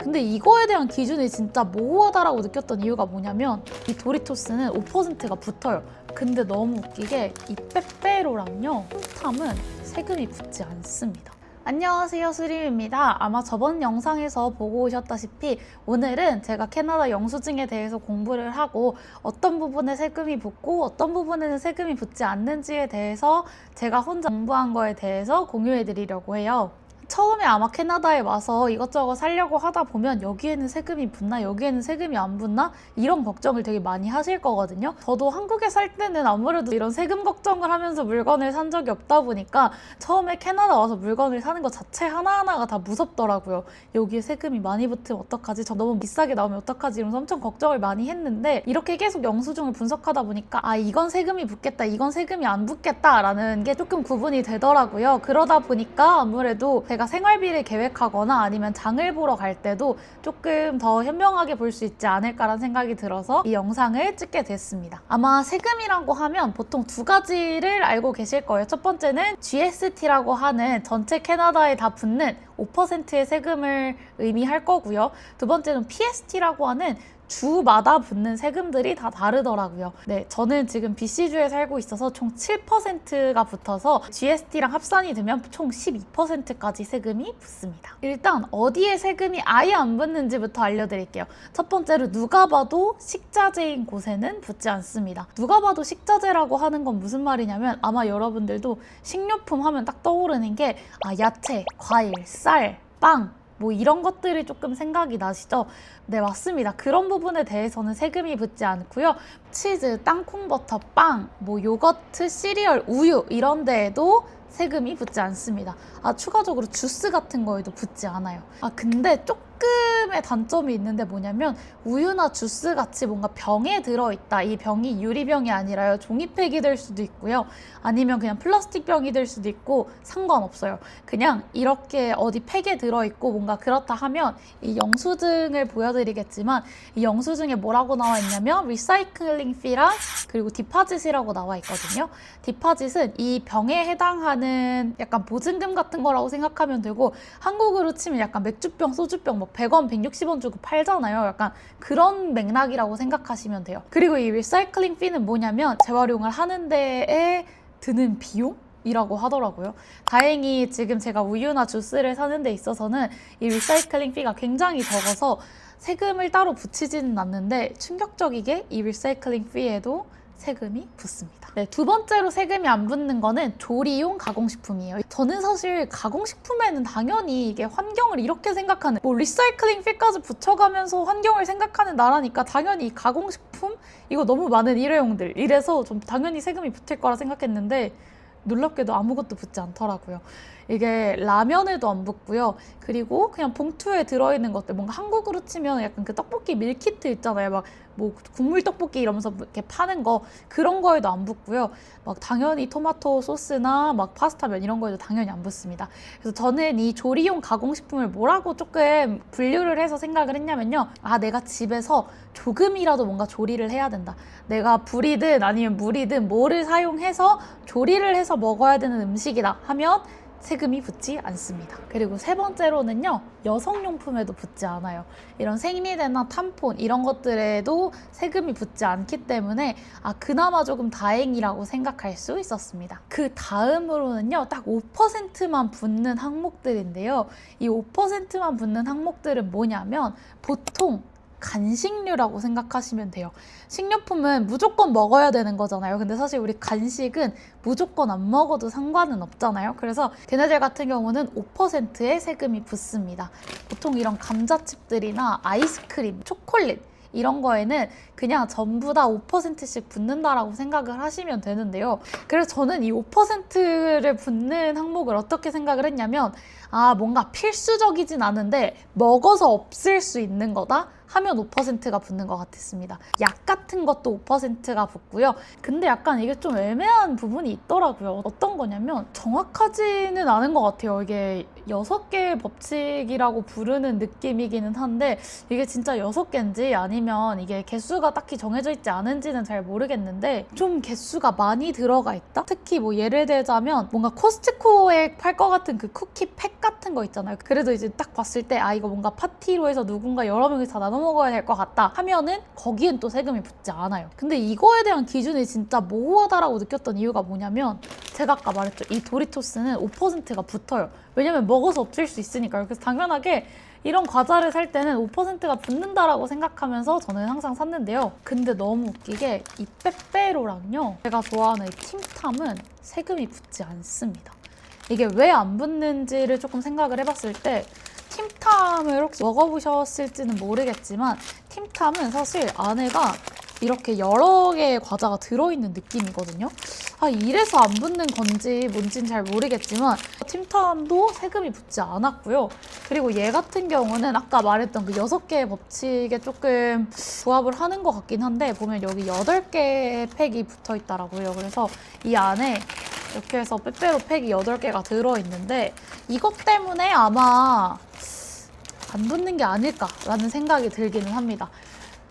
근데 이거에 대한 기준이 진짜 모호하다라고 느꼈던 이유가 뭐냐면 이 도리토스는 5%가 붙어요. 근데 너무 웃기게 이 빼빼로랑요 홈탐은 세금이 붙지 않습니다. 안녕하세요, 수림입니다. 아마 저번 영상에서 보고 오셨다시피 오늘은 제가 캐나다 영수증에 대해서 공부를 하고 어떤 부분에 세금이 붙고 어떤 부분에는 세금이 붙지 않는지에 대해서 제가 혼자 공부한 거에 대해서 공유해 드리려고 해요. 처음에 아마 캐나다에 와서 이것저것 사려고 하다 보면 여기에는 세금이 붙나 여기에는 세금이 안 붙나 이런 걱정을 되게 많이 하실 거거든요. 저도 한국에 살 때는 아무래도 이런 세금 걱정을 하면서 물건을 산 적이 없다 보니까 처음에 캐나다 와서 물건을 사는 것 자체 하나하나가 다 무섭더라고요. 여기에 세금이 많이 붙으면 어떡하지? 저 너무 비싸게 나오면 어떡하지? 이러면서 엄청 걱정을 많이 했는데 이렇게 계속 영수증을 분석하다 보니까 아, 이건 세금이 붙겠다, 이건 세금이 안 붙겠다 라는 게 조금 구분이 되더라고요. 그러다 보니까 아무래도 제가 생활비를 계획하거나 아니면 장을 보러 갈 때도 조금 더 현명하게 볼 수 있지 않을까라는 생각이 들어서 이 영상을 찍게 됐습니다. 아마 세금이라고 하면 보통 두 가지를 알고 계실 거예요. 첫 번째는 GST라고 하는 전체 캐나다에 다 붙는 5%의 세금을 의미할 거고요. 두 번째는 PST라고 하는 주마다 붙는 세금들이 다 다르더라고요. 네, 저는 지금 BC주에 살고 있어서 총 7%가 붙어서 GST랑 합산이 되면 총 12%까지 세금이 붙습니다. 일단 어디에 세금이 아예 안 붙는지부터 알려드릴게요. 첫 번째로 누가 봐도 식자재인 곳에는 붙지 않습니다. 누가 봐도 식자재라고 하는 건 무슨 말이냐면 아마 여러분들도 식료품 하면 딱 떠오르는 게 야채, 과일, 쌀, 빵 뭐 이런 것들이 조금 생각이 나시죠? 네, 맞습니다. 그런 부분에 대해서는 세금이 붙지 않고요. 치즈, 땅콩버터, 빵, 뭐 요거트, 시리얼, 우유 이런 데에도 세금이 붙지 않습니다. 추가적으로 주스 같은 거에도 붙지 않아요. 근데 조금의 단점이 있는데 뭐냐면 우유나 주스 같이 뭔가 병에 들어있다. 이 병이 유리병이 아니라요. 종이팩이 될 수도 있고요. 아니면 그냥 플라스틱 병이 될 수도 있고 상관없어요. 그냥 이렇게 어디 팩에 들어있고 뭔가 그렇다 하면 이 영수증을 보여드리겠지만 이 영수증에 뭐라고 나와 있냐면 리사이클링 피랑 그리고 디파짓이라고 나와 있거든요. 디파짓은 이 병에 해당하는 약간 보증금 같은 거라고 생각하면 되고 한국으로 치면 약간 맥주병, 소주병 뭐 100원, 160원 주고 팔잖아요. 약간 그런 맥락이라고 생각하시면 돼요. 그리고 이 리사이클링 피는 뭐냐면 재활용을 하는 데에 드는 비용? 이라고 하더라고요. 다행히 지금 제가 우유나 주스를 사는 데 있어서는 이 리사이클링 피가 굉장히 적어서 세금을 따로 붙이지는 않는데 충격적이게 이 리사이클링 피에도 세금이 붙습니다. 네, 두 번째로 세금이 안 붙는 거는 조리용 가공식품이에요. 저는 사실 가공식품에는 당연히 이게 환경을 이렇게 생각하는 뭐 리사이클링 피까지 붙여가면서 환경을 생각하는 나라니까 당연히 가공식품? 이거 너무 많은 일회용들 이래서 좀 당연히 세금이 붙을 거라 생각했는데 놀랍게도 아무것도 붙지 않더라고요. 이게 라면에도 안 붙고요. 그리고 그냥 봉투에 들어있는 것들 뭔가 한국으로 치면 약간 그 떡볶이 밀키트 있잖아요. 막 뭐 국물 떡볶이 이러면서 이렇게 파는 거 그런 거에도 안 붙고요. 막 당연히 토마토 소스나 막 파스타면 이런 거에도 당연히 안 붙습니다. 그래서 저는 이 조리용 가공식품을 뭐라고 조금 분류를 해서 생각을 했냐면요. 내가 집에서 조금이라도 뭔가 조리를 해야 된다. 내가 불이든 아니면 물이든 뭐를 사용해서 조리를 해서 먹어야 되는 음식이다 하면 세금이 붙지 않습니다. 그리고 세 번째로는요. 여성용품에도 붙지 않아요. 이런 생리대나 탐폰 이런 것들에도 세금이 붙지 않기 때문에 그나마 조금 다행이라고 생각할 수 있었습니다. 그 다음으로는요. 딱 5%만 붙는 항목들인데요. 이 5%만 붙는 항목들은 뭐냐면 보통 간식류라고 생각하시면 돼요. 식료품은 무조건 먹어야 되는 거잖아요. 근데 사실 우리 간식은 무조건 안 먹어도 상관은 없잖아요. 그래서 걔네들 같은 경우는 5%의 세금이 붙습니다. 보통 이런 감자칩들이나 아이스크림, 초콜릿 이런 거에는 그냥 전부 다 5%씩 붙는다라고 생각을 하시면 되는데요. 그래서 저는 이 5%를 붙는 항목을 어떻게 생각을 했냐면 뭔가 필수적이진 않은데 먹어서 없앨 수 있는 거다 하면 5%가 붙는 것 같았습니다. 약 같은 것도 5%가 붙고요. 근데 약간 이게 좀 애매한 부분이 있더라고요. 어떤 거냐면 정확하지는 않은 것 같아요. 이게 6개의 법칙이라고 부르는 느낌이기는 한데 이게 진짜 6개인지 아니면 이게 개수가 딱히 정해져 있지 않은지는 잘 모르겠는데 좀 개수가 많이 들어가 있다? 특히 뭐 예를 들자면 뭔가 코스트코에 팔 것 같은 그 쿠키 팩 같은 거 있잖아요. 그래도 이제 딱 봤을 때 아 이거 뭔가 파티로 해서 누군가 여러 명이 다 나눠 먹어야 될 것 같다 하면은 거기엔 또 세금이 붙지 않아요. 근데 이거에 대한 기준이 진짜 모호하다라고 느꼈던 이유가 뭐냐면 제가 아까 말했죠. 이 도리토스는 5%가 붙어요. 왜냐면 먹어서 없앨 수 있으니까요. 그래서 당연하게 이런 과자를 살 때는 5%가 붙는다라고 생각하면서 저는 항상 샀는데요. 근데 너무 웃기게 이 빼빼로랑요. 제가 좋아하는 이 팀탐은 세금이 붙지 않습니다. 이게 왜 안 붙는지를 조금 생각을 해봤을 때 팀탐을 혹시 먹어보셨을지는 모르겠지만 팀탐은 사실 안에가 이렇게 여러 개의 과자가 들어있는 느낌이거든요. 아, 이래서 안 붙는 건지 뭔지는 잘 모르겠지만 팀탐도 세금이 붙지 않았고요. 그리고 얘 같은 경우는 아까 말했던 그 6개의 법칙에 조금 부합을 하는 것 같긴 한데 보면 여기 8개의 팩이 붙어 있더라고요. 그래서 이 안에 이렇게 해서 빼빼로 팩이 8개가 들어있는데 이것 때문에 아마 안 붙는 게 아닐까라는 생각이 들기는 합니다.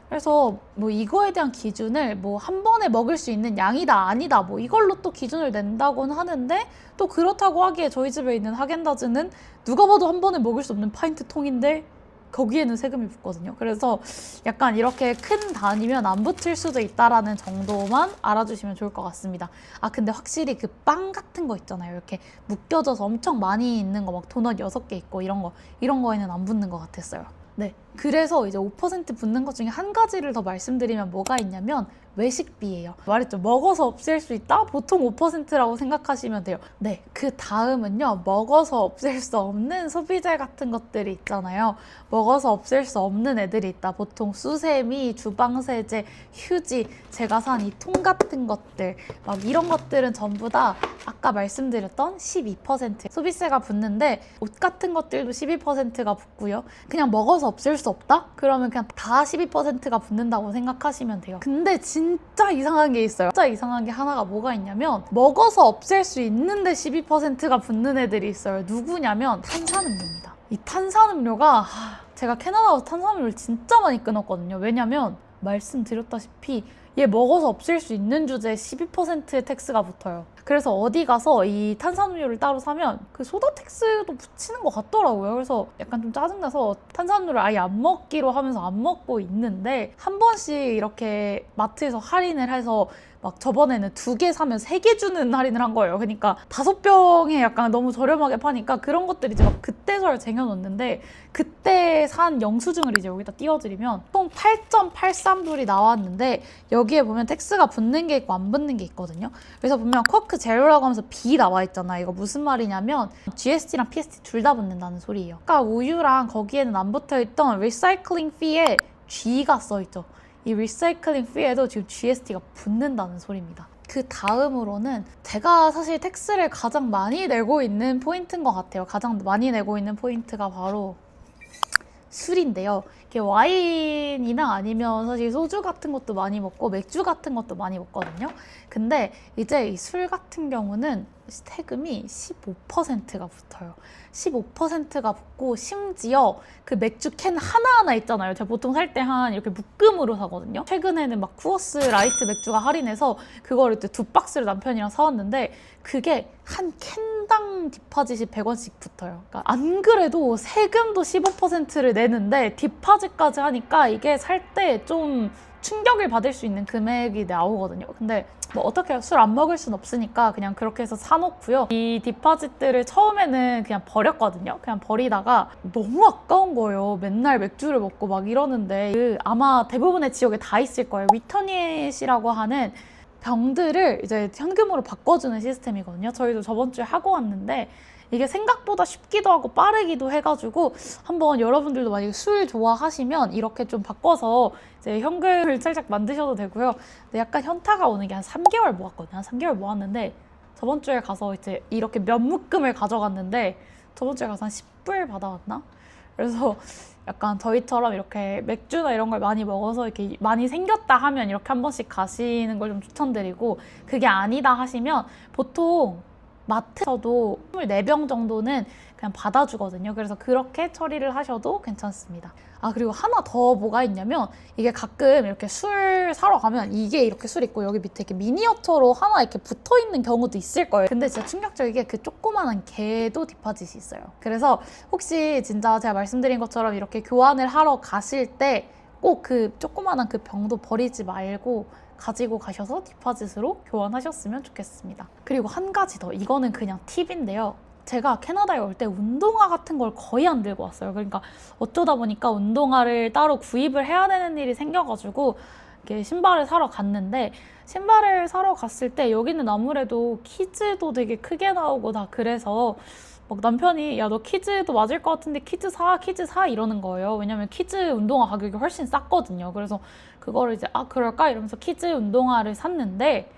그래서 뭐 이거에 대한 기준을 뭐 한 번에 먹을 수 있는 양이다 아니다 뭐 이걸로 또 기준을 낸다고는 하는데 또 그렇다고 하기에 저희 집에 있는 하겐다즈는 누가 봐도 한 번에 먹을 수 없는 파인트 통인데 거기에는 세금이 붙거든요. 그래서 약간 이렇게 큰 단위면 안 붙을 수도 있다라는 정도만 알아주시면 좋을 것 같습니다. 아 근데 확실히 그 빵 같은 거 있잖아요. 이렇게 묶여져서 엄청 많이 있는 거 막 도넛 6개 있고 이런 거에는 안 붙는 것 같았어요. 네, 그래서 이제 5% 붙는 것 중에 한 가지를 더 말씀드리면 뭐가 있냐면 외식비예요. 말했죠. 먹어서 없앨 수 있다? 보통 5%라고 생각하시면 돼요. 네, 그 다음은요. 먹어서 없앨 수 없는 소비재 같은 것들이 있잖아요. 먹어서 없앨 수 없는 애들이 있다. 보통 수세미, 주방세제, 휴지, 제가 산 이 통 같은 것들 막 이런 것들은 전부 다 아까 말씀드렸던 12% 소비세가 붙는데 옷 같은 것들도 12%가 붙고요. 그냥 먹어서 없앨 수 없다? 그러면 그냥 다 12%가 붙는다고 생각하시면 돼요. 근데 진짜 이상한 게 있어요. 진짜 이상한 게 하나가 뭐가 있냐면 먹어서 없앨 수 있는데 12%가 붙는 애들이 있어요. 누구냐면 탄산음료입니다. 이 탄산음료가 제가 캐나다 와서 탄산음료를 진짜 많이 끊었거든요. 왜냐면 말씀드렸다시피 얘 먹어서 없앨 수 있는 주제에 12%의 텍스가 붙어요. 그래서 어디 가서 이 탄산음료를 따로 사면 그 소다 텍스도 붙이는 것 같더라고요. 그래서 약간 좀 짜증나서 탄산음료를 아예 안 먹기로 하면서 안 먹고 있는데 한 번씩 이렇게 마트에서 할인을 해서 막 저번에는 2개 사면 3개 주는 할인을 한 거예요. 그러니까 5병에 약간 너무 저렴하게 파니까 그런 것들 이제 막 그때서야 쟁여놓는데 그때 산 영수증을 이제 여기다 띄워드리면 총 8.83불이 나왔는데 여기에 보면 텍스가 붙는 게 있고 안 붙는 게 있거든요. 그래서 보면 쿼크 제로라고 하면서 B 나와 있잖아요. 이거 무슨 말이냐면 GST랑 PST 둘 다 붙는다는 소리예요. 아까 우유랑 거기에는 안 붙어있던 리사이클링 피에 G가 써있죠. 이 리사이클링 피에도 지금 GST가 붙는다는 소리입니다. 그 다음으로는 제가 사실 텍스를 가장 많이 내고 있는 포인트인 것 같아요. 가장 많이 내고 있는 포인트가 바로 술인데요. 이렇게 와인이나 아니면 사실 소주 같은 것도 많이 먹고 맥주 같은 것도 많이 먹거든요. 근데 이제 이 술 같은 경우는 세금이 15%가 붙어요. 15%가 붙고 심지어 그 맥주 캔 하나하나 있잖아요. 제가 보통 살 때 한 이렇게 묶음으로 사거든요. 최근에는 막 쿠어스 라이트 맥주가 할인해서 그거를 2박스를 남편이랑 사왔는데 그게 한 캔당 디파짓이 100원씩 붙어요. 그러니까 안 그래도 세금도 15%를 내는데 디파짓까지 하니까 이게 살 때 좀 충격을 받을 수 있는 금액이 나오거든요. 근데 뭐 어떻게 해요? 술 안 먹을 순 없으니까 그냥 그렇게 해서 사놓고요. 이 디파짓들을 처음에는 그냥 버렸거든요. 그냥 버리다가 너무 아까운 거예요. 맨날 맥주를 먹고 막 이러는데 아마 대부분의 지역에 다 있을 거예요. 위터니엣이라고 하는 병들을 이제 현금으로 바꿔주는 시스템이거든요. 저희도 저번 주에 하고 왔는데 이게 생각보다 쉽기도 하고 빠르기도 해가지고 한번 여러분들도 만약에 술 좋아하시면 이렇게 좀 바꿔서 이제 현금을 살짝 만드셔도 되고요. 근데 약간 현타가 오는 게 한 3개월 모았거든요. 한 3개월 모았는데 저번 주에 가서 이제 이렇게 몇 묶음을 가져갔는데 저번 주에 가서 한 10불 받아왔나? 그래서 약간 저희처럼 이렇게 맥주나 이런 걸 많이 먹어서 이렇게 많이 생겼다 하면 이렇게 한 번씩 가시는 걸 좀 추천드리고 그게 아니다 하시면 보통 마트에서도 24병 정도는 그냥 그냥 받아주거든요. 그래서 그렇게 처리를 하셔도 괜찮습니다. 아, 그리고 하나 더 뭐가 있냐면 이게 가끔 이렇게 술 사러 가면 이게 이렇게 술 있고 여기 밑에 이렇게 미니어처로 하나 이렇게 붙어 있는 경우도 있을 거예요. 근데 진짜 충격적이게 그 조그만한 개도 디파짓이 있어요. 그래서 혹시 진짜 제가 말씀드린 것처럼 이렇게 교환을 하러 가실 때 꼭 그 조그만한 그 병도 버리지 말고 가지고 가셔서 디파짓으로 교환하셨으면 좋겠습니다. 그리고 한 가지 더, 이거는 그냥 팁인데요. 제가 캐나다에 올 때 운동화 같은 걸 거의 안 들고 왔어요. 그러니까 어쩌다 보니까 운동화를 따로 구입을 해야 되는 일이 생겨가지고 이렇게 신발을 사러 갔는데, 신발을 사러 갔을 때 여기는 아무래도 키즈도 되게 크게 나오고 다 그래서 막 남편이 야, 너 키즈도 맞을 것 같은데 키즈 사 이러는 거예요. 왜냐면 키즈 운동화 가격이 훨씬 쌌거든요. 그래서 그거를 이제 그럴까 이러면서 키즈 운동화를 샀는데,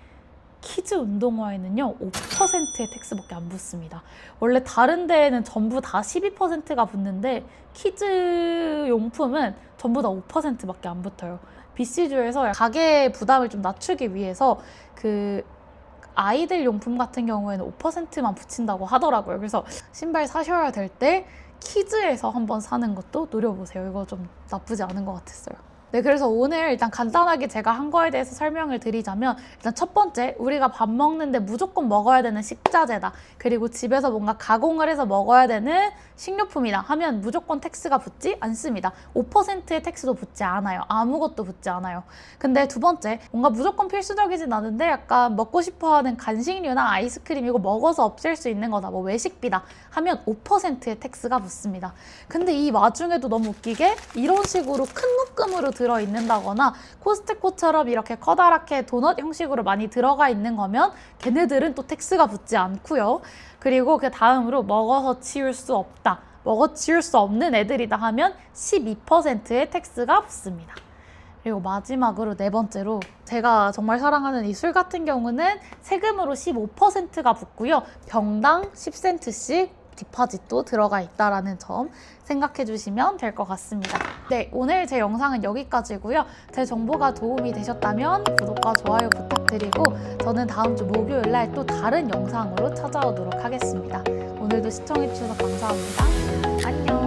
키즈 운동화에는요 5%의 텍스밖에 안 붙습니다. 원래 다른 데에는 전부 다 12%가 붙는데 키즈 용품은 전부 다 5%밖에 안 붙어요. BC주에서 가계 부담을 좀 낮추기 위해서 그 아이들 용품 같은 경우에는 5%만 붙인다고 하더라고요. 그래서 신발 사셔야 될 때 키즈에서 한번 사는 것도 노려보세요. 이거 좀 나쁘지 않은 것 같았어요. 네, 그래서 오늘 일단 간단하게 제가 한 거에 대해서 설명을 드리자면, 일단 첫 번째, 우리가 밥 먹는데 무조건 먹어야 되는 식자재다, 그리고 집에서 뭔가 가공을 해서 먹어야 되는 식료품이다 하면 무조건 텍스가 붙지 않습니다. 5%의 텍스도 붙지 않아요. 아무것도 붙지 않아요. 근데 두 번째, 뭔가 무조건 필수적이진 않은데 약간 먹고 싶어하는 간식류나 아이스크림이고 먹어서 없앨 수 있는 거다, 뭐 외식비다 하면 5%의 텍스가 붙습니다. 근데 이 와중에도 너무 웃기게 이런 식으로 큰 묶음으로 들어있는다거나 코스트코처럼 이렇게 커다랗게 도넛 형식으로 많이 들어가 있는 거면 걔네들은 또 텍스가 붙지 않고요. 그리고 그 다음으로 먹어서 치울 수 없다, 먹어 치울 수 없는 애들이다 하면 12%의 텍스가 붙습니다. 그리고 마지막으로 네 번째로, 제가 정말 사랑하는 이 술 같은 경우는 세금으로 15%가 붙고요. 병당 10센트씩 디파짓도 들어가 있다라는 점 생각해 주시면 될 것 같습니다. 네, 오늘 제 영상은 여기까지고요. 제 정보가 도움이 되셨다면 구독과 좋아요 부탁드리고, 저는 다음 주 목요일 날 또 다른 영상으로 찾아오도록 하겠습니다. 오늘도 시청해 주셔서 감사합니다. 안녕.